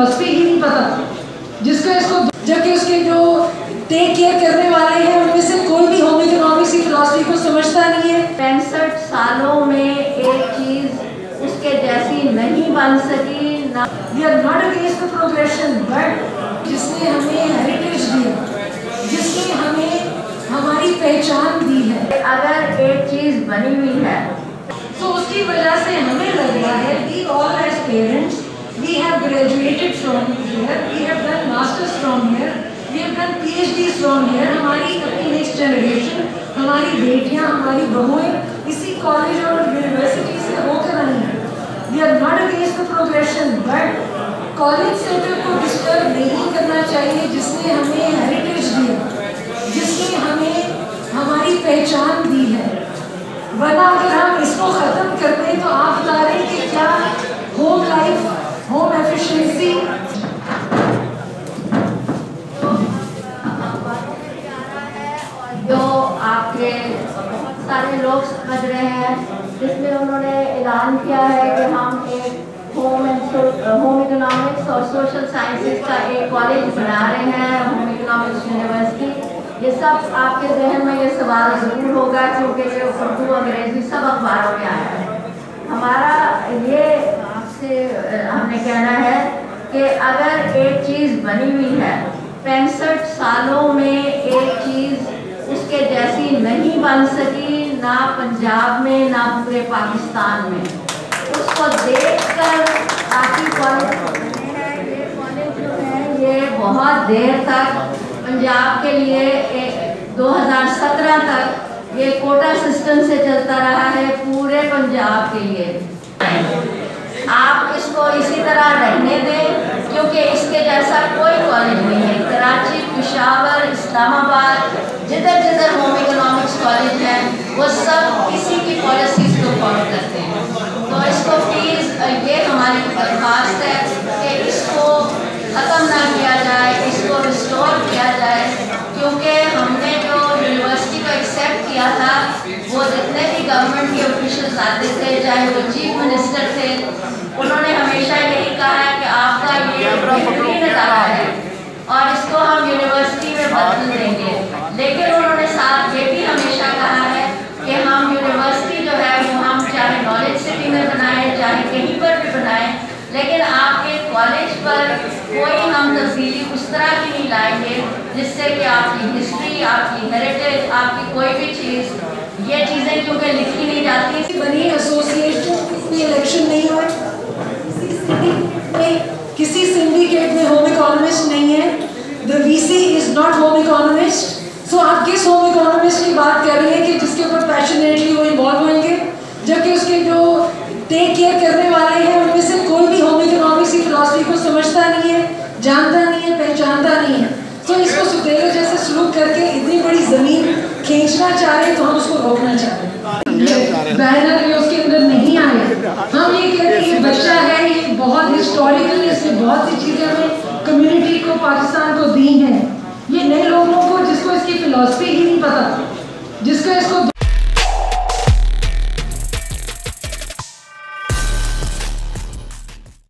Philosophy ही नहीं पता, जिसका इसको, जबकि उसके जो टेक केयर करने वाले हैं उनमें से कोई भी होम इकोनॉमिक्स की फिलॉसफी को समझता नहीं है। 65 सालों में एक चीज उसके जैसी नहीं बन सकी ना। We are not against the progression, but जिसने हमें हेरिटेज दिया, जिसने हमें हमारी पहचान दी है, अगर एक चीज बनी हुई है तो उसकी वजह से हमें लग रहा है we all as parents we have graduated from here, we have done masters from here, we have done PhD from here. हमारी अपनी नेक्स्ट जनरेशन, हमारी बेटियां, हमारी बहुएं इसी कॉलेज और यूनिवर्सिटी से होकर आई हैं। We are not against the progression, but college setup को डिस्टर्ब नहीं करना चाहिए, जिसने हमें हेरिटेज दिया, जिसने हमें हमारी पहचान दी है। वरना अगर हम इसको ख़त्म कर दें तो आप बता रहे हैं कि क्या होम लाइफ, होम एफिशिएंसी, जो आपके बहुत सारे लोग समझ रहे हैं, जिसमें उन्होंने ऐलान किया है कि हम एक होम इकोनॉमिक्स और सोशल साइंसेज का एक कॉलेज बना रहे हैं, होम इकोनॉमिक्स यूनिवर्सिटी। ये सब आपके जहन में ये सवाल ज़रूर होगा, क्योंकि ये उर्दू अंग्रेज़ी सब अखबारों में आया है। हमारा ये आपसे हमने कहना है कि अगर एक चीज़ बनी हुई है, 65 सालों में एक चीज़ उसके जैसी नहीं बन सकी, ना पंजाब में ना पूरे पाकिस्तान में। उसको देखकर बाकी कॉलेज जो है ये बहुत देर तक पंजाब के लिए 2017 तक ये कोटा सिस्टम से चलता रहा है पूरे पंजाब के लिए। आप इसको इसी तरह रहने दें, क्योंकि इसके जैसा कोई कॉलेज नहीं है। कराची, पेशावर, इस्लामाबाद, जिधर जिधर होम इकोनॉमिक्स कॉलेज है वो सब इसी की पॉलिसीज को फॉलो करते हैं। तो इसको प्लीज़ ये हमारी दरख्वास्त है कि इसको ख़त्म ना किया जाए, इसको रिस्टोर किया जाए, क्योंकि हमने जो यूनिवर्सिटी को एक्सेप्ट किया था वो जितने भी गवर्नमेंट के ऑफिशियल्स आते थे, चाहे वो चीफ मिनिस्टर थे, उन्होंने हमेशा यही कहा है कि आपका ये बेहतरीन इदारा है और इसको हम यूनिवर्सिटी में बदल देंगे। लेकिन उन्होंने साथ ये भी हमेशा कहा है कि हम यूनिवर्सिटी जो है वो हम चाहे नॉलेज सिटी में बनाएं, चाहे कहीं पर भी बनाएं, लेकिन आपके कॉलेज पर कोई हम तब्दीली उस तरह की नहीं लाएंगे जिससे कि आपकी हिस्ट्री, आपकी हेरिटेज, आपकी कोई भी चीज़, ये चीज़ें क्योंकि लिखी नहीं जाती। बनी एसोसिएशन में इलेक्शन नहीं हुए, किसी सिंडिकेट में होम इकोनॉमिस्ट नहीं है, the VC is not home economist. So आप किस होम इकोनॉमिस्ट की बात कर रहे हैं कि जिसके ऊपर पैशनेटली वो इन्वॉल्व होंगे, जबकि उसके जो टेक केयर करने वाले हैं उनमें से कोई भी होम इकोनॉमिक्स की फिलॉसफी को समझता नहीं है, जानता नहीं है, पहचानता नहीं है। तो इसको सुतेले जैसे सलूक करके इतनी बड़ी ज़मीन खींचना चाह रहे तो हम उसको रोकना चाह रहे। बैनर भी उसके अंदर नहीं आया। हम ये कहते हैं ये बच्चा है, ये बहुत हिस्टोरिकल, इसने बहुत सी चीज़ें हमें कम्युनिटी को, पाकिस्तान को दी हैं। ये नए लोगों को जिसको इसकी फिलॉसफी ही नहीं पता, जिसका इसको